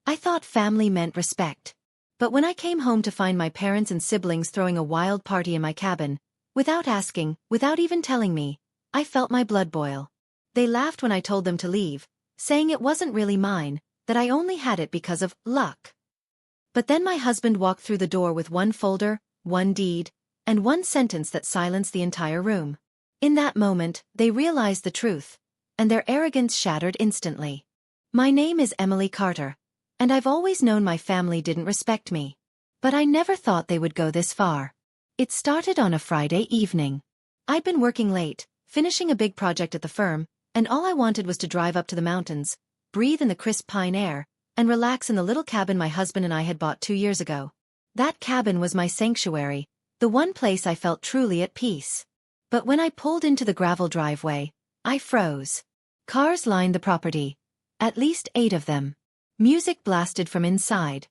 I thought family meant respect. But when I came home to find my parents and siblings throwing a wild party in my cabin, without asking, without even telling me, I felt my blood boil. They laughed when I told them to leave, saying it wasn't really mine, that I only had it because of luck. But then my husband walked through the door with one folder, one deed, and one sentence that silenced the entire room. In that moment, they realized the truth, and their arrogance shattered instantly. My name is Emily Carter, and I've always known my family didn't respect me. But I never thought they would go this far. It started on a Friday evening. I'd been working late, finishing a big project at the firm, and all I wanted was to drive up to the mountains, breathe in the crisp pine air, and relax in the little cabin my husband and I had bought 2 years ago. That cabin was my sanctuary, the one place I felt truly at peace. But when I pulled into the gravel driveway, I froze. Cars lined the property. At least 8 of them. Music blasted from inside,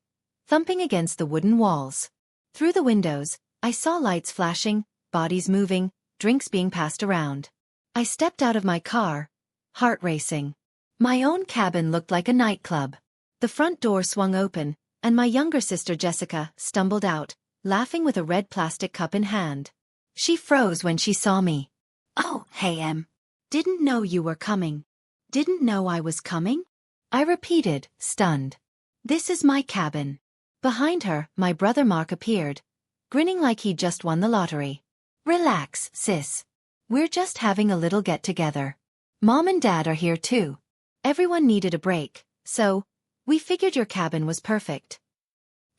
thumping against the wooden walls. Through the windows, I saw lights flashing, bodies moving, drinks being passed around. I stepped out of my car, heart racing. My own cabin looked like a nightclub. The front door swung open, and my younger sister Jessica stumbled out, laughing with a red plastic cup in hand. She froze when she saw me. "Oh, hey Em. Didn't know you were coming." "Didn't know I was coming?" I repeated, stunned. "This is my cabin." Behind her, my brother Mark appeared, grinning like he'd just won the lottery. "Relax, sis. We're just having a little get-together. Mom and Dad are here too. Everyone needed a break, so we figured your cabin was perfect."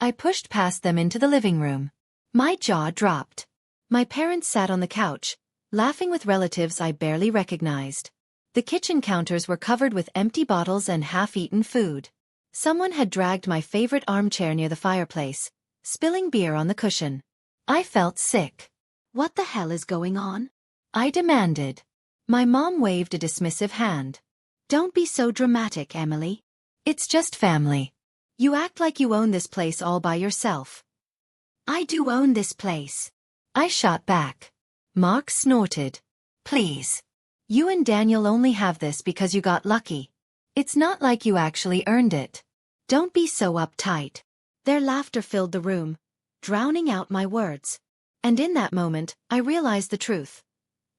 I pushed past them into the living room. My jaw dropped. My parents sat on the couch, laughing with relatives I barely recognized. The kitchen counters were covered with empty bottles and half-eaten food. Someone had dragged my favorite armchair near the fireplace, spilling beer on the cushion. I felt sick. "What the hell is going on?" I demanded. My mom waved a dismissive hand. "Don't be so dramatic, Emily. It's just family. You act like you own this place all by yourself." "I do own this place," I shot back. Mark snorted. "Please. You and Daniel only have this because you got lucky. It's not like you actually earned it. Don't be so uptight." Their laughter filled the room, drowning out my words. And in that moment, I realized the truth.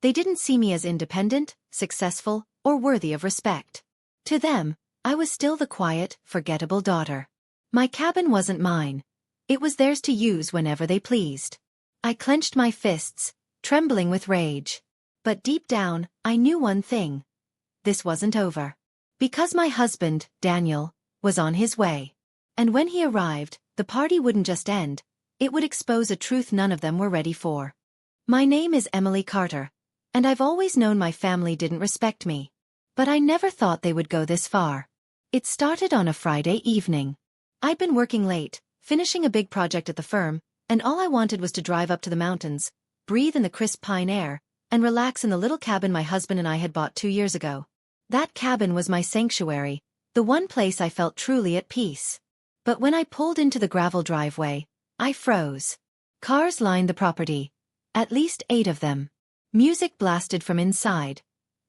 They didn't see me as independent, successful, or worthy of respect. To them, I was still the quiet, forgettable daughter. My cabin wasn't mine. It was theirs to use whenever they pleased. I clenched my fists, trembling with rage. But deep down, I knew one thing. This wasn't over. Because my husband, Daniel, was on his way. And when he arrived, the party wouldn't just end, it would expose a truth none of them were ready for. My name is Emily Carter, and I've always known my family didn't respect me. But I never thought they would go this far. It started on a Friday evening. I'd been working late, finishing a big project at the firm, and all I wanted was to drive up to the mountains, breathe in the crisp pine air, and relax in the little cabin my husband and I had bought 2 years ago. That cabin was my sanctuary, the one place I felt truly at peace. But when I pulled into the gravel driveway, I froze. Cars lined the property. At least 8 of them. Music blasted from inside,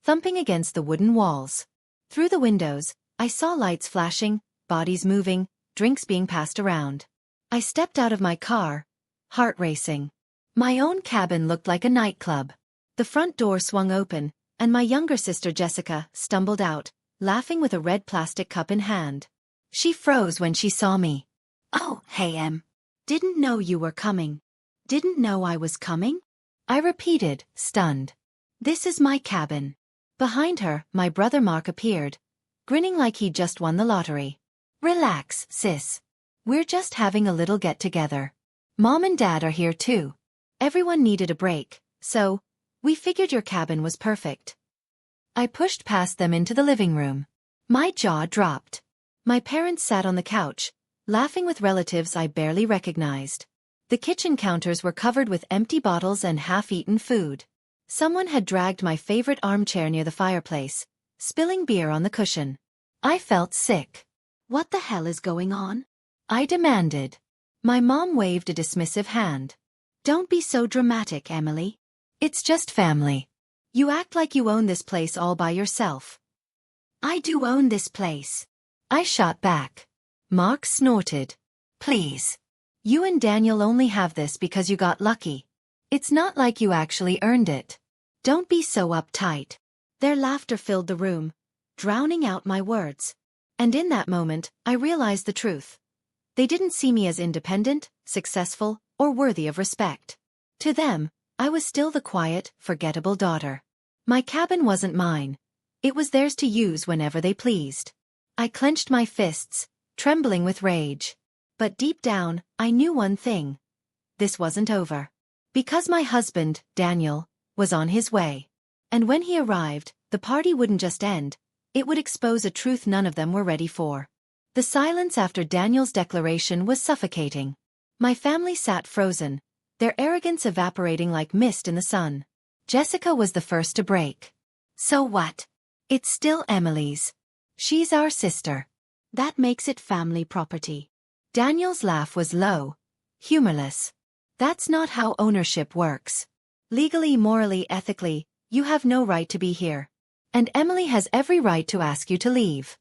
thumping against the wooden walls. Through the windows, I saw lights flashing, bodies moving, drinks being passed around. I stepped out of my car, heart racing. My own cabin looked like a nightclub. The front door swung open, and my younger sister Jessica stumbled out, laughing with a red plastic cup in hand. She froze when she saw me. "Oh, hey Em. Didn't know you were coming." "Didn't know I was coming?" I repeated, stunned. "This is my cabin." Behind her, my brother Mark appeared, grinning like he'd just won the lottery. "Relax, sis. We're just having a little get-together. Mom and Dad are here too. Everyone needed a break, so we figured your cabin was perfect." I pushed past them into the living room. My jaw dropped. My parents sat on the couch, laughing with relatives I barely recognized. The kitchen counters were covered with empty bottles and half-eaten food. Someone had dragged my favorite armchair near the fireplace, spilling beer on the cushion. I felt sick. "What the hell is going on?" I demanded. My mom waved a dismissive hand. "Don't be so dramatic, Emily. It's just family. You act like you own this place all by yourself." "I do own this place," I shot back. Mark snorted. Please. You and Daniel only have this because you got lucky. It's not like you actually earned it. Don't be so uptight. Their laughter filled the room, drowning out my words. And in that moment, I realized the truth. They didn't see me as independent, successful, or worthy of respect. To them, I was still the quiet, forgettable daughter. My cabin wasn't mine. It was theirs to use whenever they pleased. I clenched my fists, trembling with rage. But deep down, I knew one thing. This wasn't over. Because my husband, Daniel, was on his way. And when he arrived, the party wouldn't just end, it would expose a truth none of them were ready for. The silence after Daniel's declaration was suffocating. My family sat frozen, their arrogance evaporating like mist in the sun. Jessica was the first to break. So what? It's still Emily's. She's our sister. That makes it family property. Daniel's laugh was low, humorless. That's not how ownership works. Legally, morally, ethically, you have no right to be here. And Emily has every right to ask you to leave.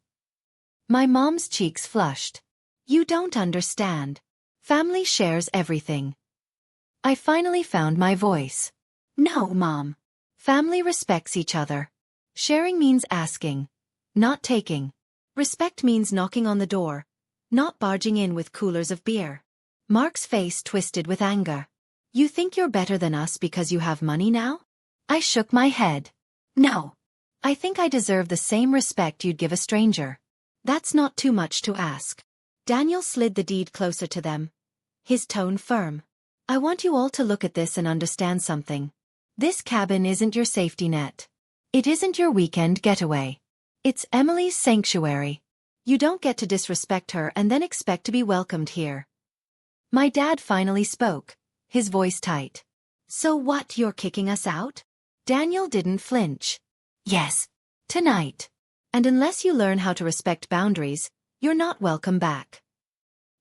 My mom's cheeks flushed. You don't understand. Family shares everything. I finally found my voice. No, Mom. Family respects each other. Sharing means asking, not taking. Respect means knocking on the door, not barging in with coolers of beer. Mark's face twisted with anger. You think you're better than us because you have money now? I shook my head. No. I think I deserve the same respect you'd give a stranger. That's not too much to ask. Daniel slid the deed closer to them, his tone firm. I want you all to look at this and understand something. This cabin isn't your safety net. It isn't your weekend getaway. It's Emily's sanctuary. You don't get to disrespect her and then expect to be welcomed here. My dad finally spoke, his voice tight. So what, you're kicking us out? Daniel didn't flinch. Yes. Tonight. And unless you learn how to respect boundaries, you're not welcome back.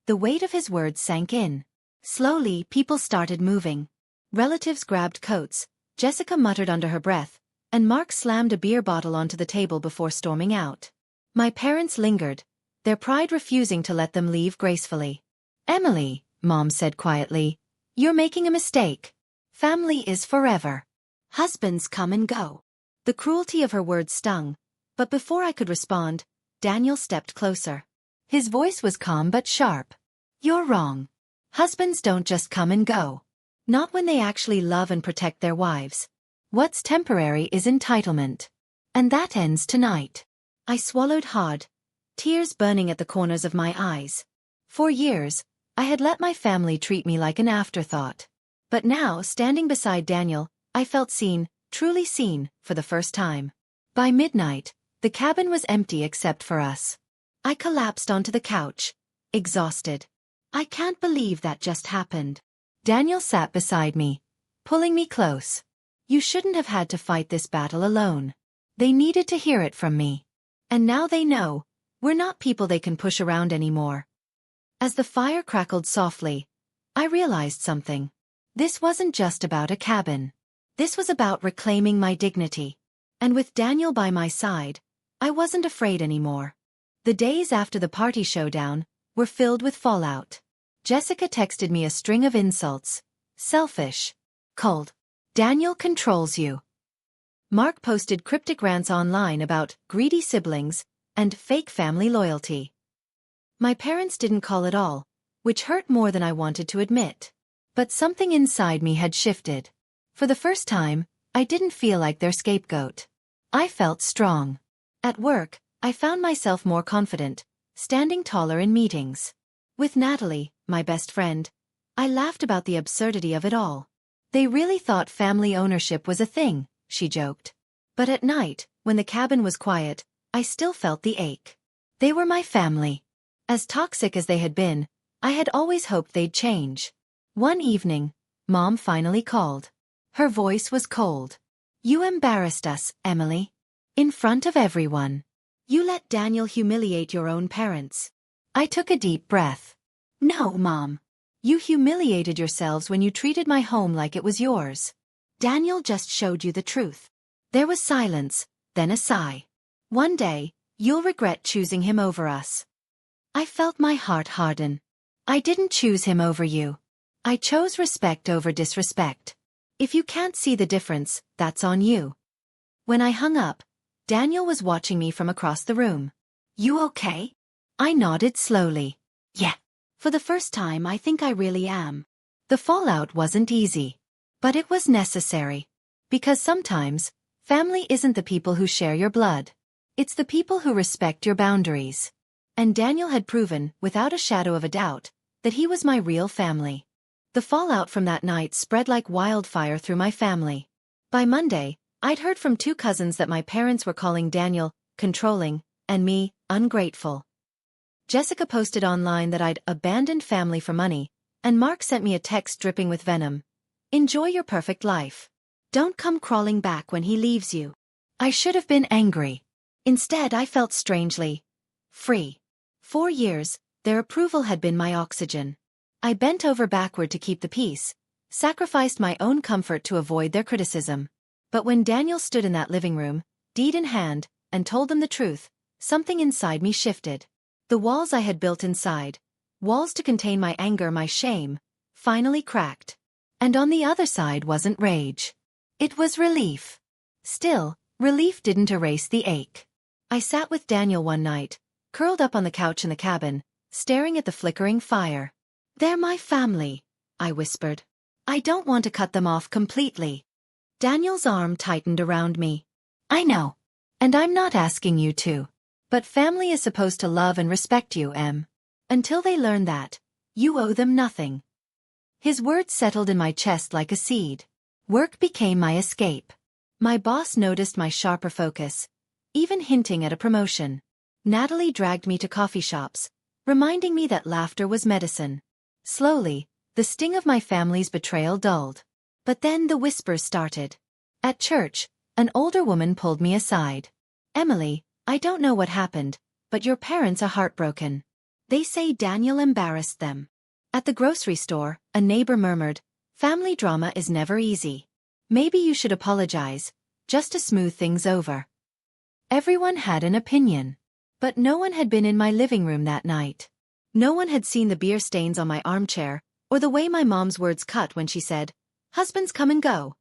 The weight of his words sank in. Slowly, people started moving. Relatives grabbed coats, Jessica muttered under her breath, and Mark slammed a beer bottle onto the table before storming out. My parents lingered, their pride refusing to let them leave gracefully. Emily, Mom said quietly, you're making a mistake. Family is forever. Husbands come and go. The cruelty of her words stung, but before I could respond, Daniel stepped closer. His voice was calm but sharp. You're wrong. Husbands don't just come and go. Not when they actually love and protect their wives. What's temporary is entitlement. And that ends tonight. I swallowed hard, tears burning at the corners of my eyes. For years, I had let my family treat me like an afterthought. But now, standing beside Daniel, I felt seen, truly seen, for the first time. By midnight, the cabin was empty except for us. I collapsed onto the couch, exhausted. I can't believe that just happened. Daniel sat beside me, pulling me close. You shouldn't have had to fight this battle alone. They needed to hear it from me. And now they know, we're not people they can push around anymore. As the fire crackled softly, I realized something. This wasn't just about a cabin. This was about reclaiming my dignity. And with Daniel by my side, I wasn't afraid anymore. The days after the party showdown were filled with fallout. Jessica texted me a string of insults. Selfish. Cold. Daniel controls you. Mark posted cryptic rants online about greedy siblings and fake family loyalty. My parents didn't call at all, which hurt more than I wanted to admit. But something inside me had shifted. For the first time, I didn't feel like their scapegoat. I felt strong. At work, I found myself more confident, standing taller in meetings. With Natalie, my best friend, I laughed about the absurdity of it all. They really thought family ownership was a thing, she joked. But at night, when the cabin was quiet, I still felt the ache. They were my family. As toxic as they had been, I had always hoped they'd change. One evening, Mom finally called. Her voice was cold. You embarrassed us, Emily. In front of everyone. You let Daniel humiliate your own parents. I took a deep breath. No, Mom. You humiliated yourselves when you treated my home like it was yours. Daniel just showed you the truth. There was silence, then a sigh. One day, you'll regret choosing him over us. I felt my heart harden. I didn't choose him over you. I chose respect over disrespect. If you can't see the difference, that's on you. When I hung up, Daniel was watching me from across the room. You okay? I nodded slowly. Yeah. For the first time, I think I really am. The fallout wasn't easy. But it was necessary. Because sometimes, family isn't the people who share your blood. It's the people who respect your boundaries. And Daniel had proven, without a shadow of a doubt, that he was my real family. The fallout from that night spread like wildfire through my family. By Monday, I'd heard from 2 cousins that my parents were calling Daniel controlling, and me ungrateful. Jessica posted online that I'd abandoned family for money, and Mark sent me a text dripping with venom. Enjoy your perfect life. Don't come crawling back when he leaves you. I should have been angry. Instead, I felt strangely free. 4 years, their approval had been my oxygen. I bent over backward to keep the peace, sacrificed my own comfort to avoid their criticism. But when Daniel stood in that living room, deed in hand, and told them the truth, something inside me shifted. The walls I had built inside, walls to contain my anger, my shame, finally cracked. And on the other side wasn't rage. It was relief. Still, relief didn't erase the ache. I sat with Daniel one night, curled up on the couch in the cabin, staring at the flickering fire. They're my family, I whispered. I don't want to cut them off completely. Daniel's arm tightened around me. I know. And I'm not asking you to. But family is supposed to love and respect you, Em. Until they learn that, you owe them nothing. His words settled in my chest like a seed. Work became my escape. My boss noticed my sharper focus, even hinting at a promotion. Natalie dragged me to coffee shops, reminding me that laughter was medicine. Slowly, the sting of my family's betrayal dulled. But then the whispers started. At church, an older woman pulled me aside. Emily, I don't know what happened, but your parents are heartbroken. They say Daniel embarrassed them. At the grocery store, a neighbor murmured, family drama is never easy. Maybe you should apologize, just to smooth things over. Everyone had an opinion. But no one had been in my living room that night. No one had seen the beer stains on my armchair, or the way my mom's words cut when she said, husbands come and go.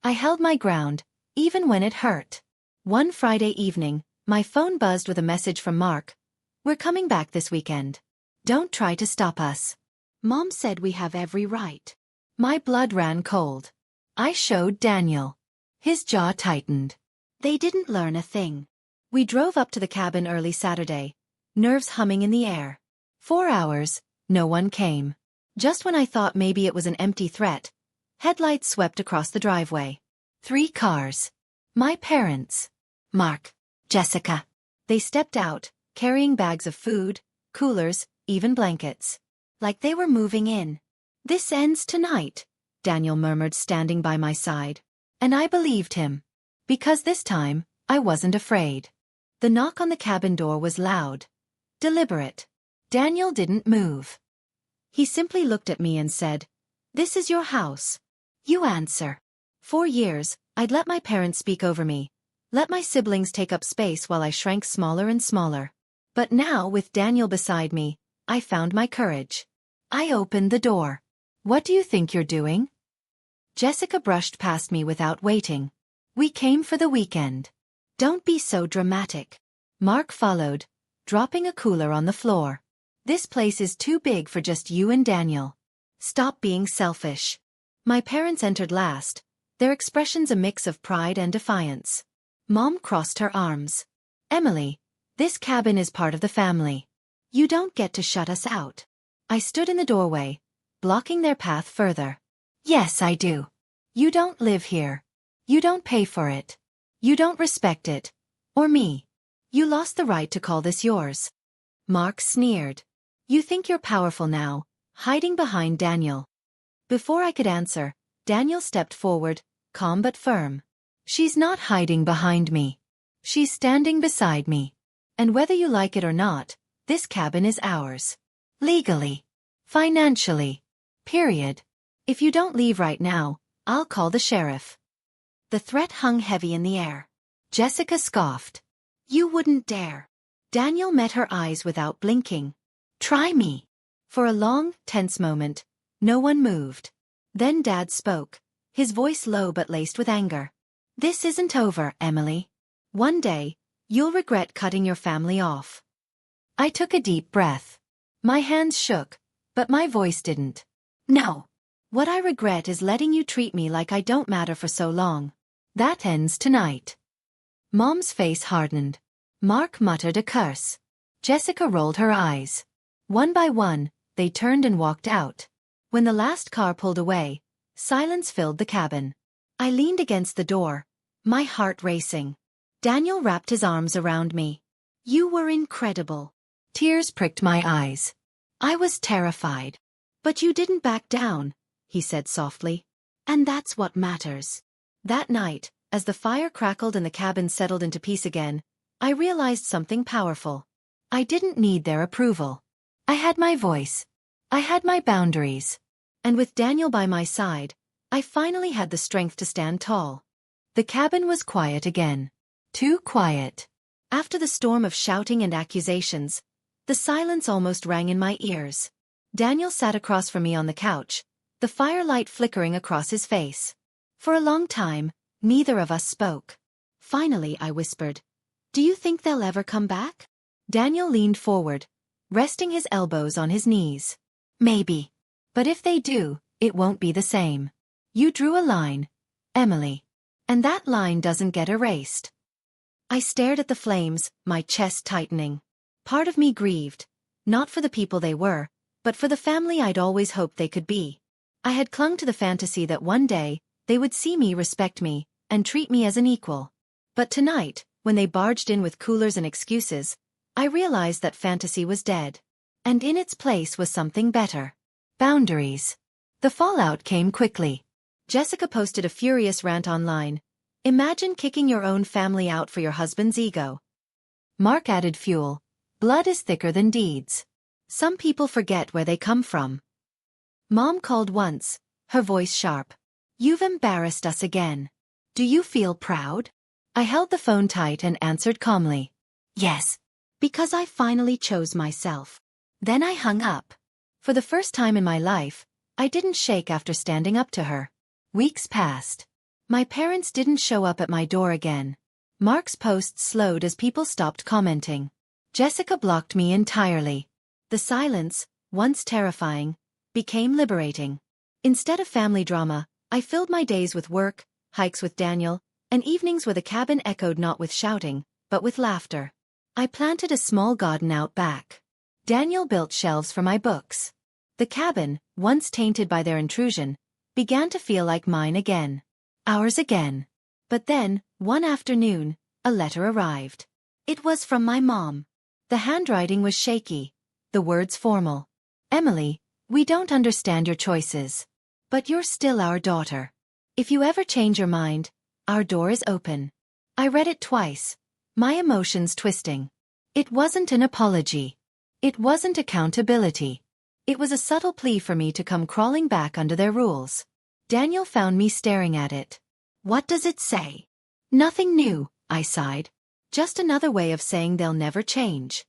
I held my ground, even when it hurt. One Friday evening, my phone buzzed with a message from Mark. We're coming back this weekend. Don't try to stop us. Mom said we have every right. My blood ran cold. I showed Daniel. His jaw tightened. They didn't learn a thing. We drove up to the cabin early Saturday, nerves humming in the air. 4 hours, no one came. Just when I thought maybe it was an empty threat, headlights swept across the driveway. 3 cars. My parents. Mark. Jessica. They stepped out, carrying bags of food, coolers, even blankets. Like they were moving in. This ends tonight, Daniel murmured standing by my side. And I believed him. Because this time, I wasn't afraid. The knock on the cabin door was loud. Deliberate. Daniel didn't move. He simply looked at me and said, this is your house. You answer. 4 years, I'd let my parents speak over me. Let my siblings take up space while I shrank smaller and smaller. But now, with Daniel beside me, I found my courage. I opened the door. What do you think you're doing? Jessica brushed past me without waiting. We came for the weekend. Don't be so dramatic. Mark followed, dropping a cooler on the floor. This place is too big for just you and Daniel. Stop being selfish. My parents entered last, their expressions a mix of pride and defiance. Mom crossed her arms. Emily, this cabin is part of the family. You don't get to shut us out. I stood in the doorway, blocking their path further. Yes, I do. You don't live here. You don't pay for it. You don't respect it. Or me. You lost the right to call this yours. Mark sneered. You think you're powerful now, hiding behind Daniel. Before I could answer, Daniel stepped forward, calm but firm. She's not hiding behind me. She's standing beside me. And whether you like it or not, this cabin is ours. Legally. Financially. Period. If you don't leave right now, I'll call the sheriff. The threat hung heavy in the air. Jessica scoffed. You wouldn't dare. Daniel met her eyes without blinking. Try me. For a long, tense moment, no one moved. Then Dad spoke, his voice low but laced with anger. This isn't over, Emily. One day, you'll regret cutting your family off. I took a deep breath. My hands shook, but my voice didn't. No. What I regret is letting you treat me like I don't matter for so long. That ends tonight. Mom's face hardened. Mark muttered a curse. Jessica rolled her eyes. One by one, they turned and walked out. When the last car pulled away, silence filled the cabin. I leaned against the door, my heart racing. Daniel wrapped his arms around me. You were incredible. Tears pricked my eyes. I was terrified. But you didn't back down, he said softly. And that's what matters. That night, as the fire crackled and the cabin settled into peace again, I realized something powerful. I didn't need their approval. I had my voice. I had my boundaries. And with Daniel by my side, I finally had the strength to stand tall. The cabin was quiet again. Too quiet. After the storm of shouting and accusations, the silence almost rang in my ears. Daniel sat across from me on the couch, the firelight flickering across his face. For a long time, neither of us spoke. Finally, I whispered, Do you think they'll ever come back? Daniel leaned forward, resting his elbows on his knees. Maybe. But if they do, it won't be the same. You drew a line, Emily. And that line doesn't get erased. I stared at the flames, my chest tightening. Part of me grieved, not for the people they were, but for the family I'd always hoped they could be. I had clung to the fantasy that one day, they would see me, respect me, and treat me as an equal. But tonight, when they barged in with coolers and excuses, I realized that fantasy was dead. And in its place was something better. Boundaries. The fallout came quickly. Jessica posted a furious rant online. Imagine kicking your own family out for your husband's ego. Mark added fuel. Blood is thicker than deeds. Some people forget where they come from. Mom called once, her voice sharp. You've embarrassed us again. Do you feel proud? I held the phone tight and answered calmly. Yes. Because I finally chose myself. Then I hung up. For the first time in my life, I didn't shake after standing up to her. Weeks passed. My parents didn't show up at my door again. Mark's posts slowed as people stopped commenting. Jessica blocked me entirely. The silence, once terrifying, became liberating. Instead of family drama, I filled my days with work, hikes with Daniel, and evenings where the cabin echoed not with shouting, but with laughter. I planted a small garden out back. Daniel built shelves for my books. The cabin, once tainted by their intrusion, began to feel like mine again. Ours again. But then, one afternoon, a letter arrived. It was from my mom. The handwriting was shaky, the words formal. Emily, we don't understand your choices. But you're still our daughter. If you ever change your mind, our door is open. I read it twice, my emotions twisting. It wasn't an apology. It wasn't accountability. It was a subtle plea for me to come crawling back under their rules. Daniel found me staring at it. What does it say? Nothing new, I sighed. Just another way of saying they'll never change.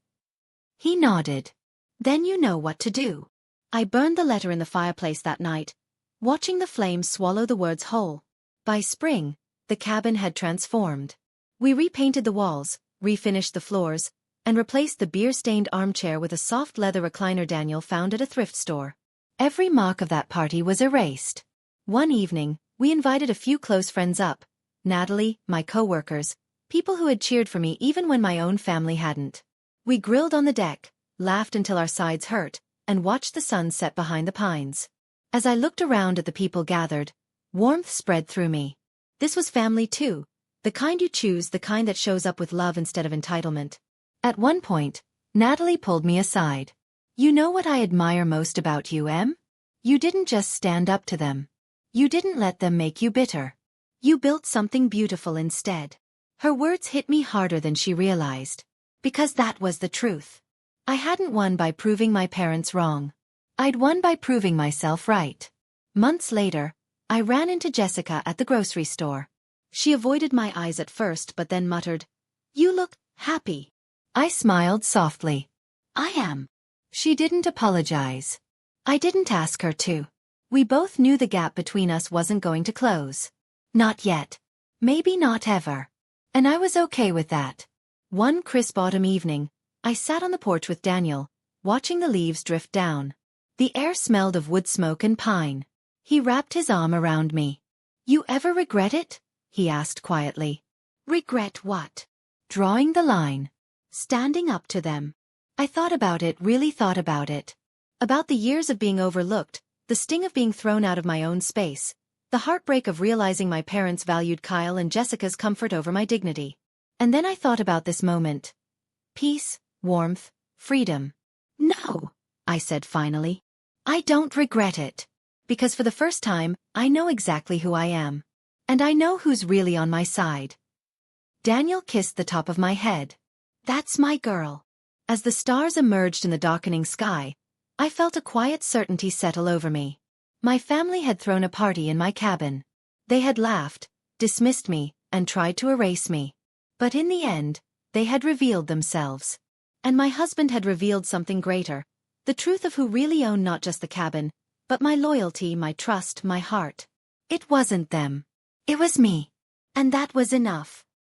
He nodded. Then you know what to do. I burned the letter in the fireplace that night, watching the flames swallow the words whole. By spring, the cabin had transformed. We repainted the walls, refinished the floors, and replaced the beer-stained armchair with a soft leather recliner Daniel found at a thrift store. Every mark of that party was erased. One evening, we invited a few close friends up, Natalie, my co-workers, people who had cheered for me even when my own family hadn't. We grilled on the deck, laughed until our sides hurt, and watched the sun set behind the pines. As I looked around at the people gathered, warmth spread through me. This was family too, the kind you choose, the kind that shows up with love instead of entitlement. At one point, Natalie pulled me aside. You know what I admire most about you, Em? You didn't just stand up to them. You didn't let them make you bitter. You built something beautiful instead. Her words hit me harder than she realized. Because that was the truth. I hadn't won by proving my parents wrong. I'd won by proving myself right. Months later, I ran into Jessica at the grocery store. She avoided my eyes at first but then muttered, You look happy. I smiled softly. I am. She didn't apologize. I didn't ask her to. We both knew the gap between us wasn't going to close. Not yet. Maybe not ever. And I was okay with that. One crisp autumn evening, I sat on the porch with Daniel, watching the leaves drift down. The air smelled of wood smoke and pine. He wrapped his arm around me. You ever regret it? He asked quietly. Regret what? Drawing the line. Standing up to them. I thought about it, really thought about it. About the years of being overlooked, the sting of being thrown out of my own space, the heartbreak of realizing my parents valued Kyle and Jessica's comfort over my dignity. And then I thought about this moment. Peace, warmth, freedom. No, I said finally. I don't regret it. Because for the first time, I know exactly who I am. And I know who's really on my side. Daniel kissed the top of my head. That's my girl. As the stars emerged in the darkening sky, I felt a quiet certainty settle over me. My family had thrown a party in my cabin. They had laughed, dismissed me, and tried to erase me. But in the end, they had revealed themselves. And my husband had revealed something greater, the truth of who really owned not just the cabin, but my loyalty, my trust, my heart. It wasn't them. It was me. And that was enough.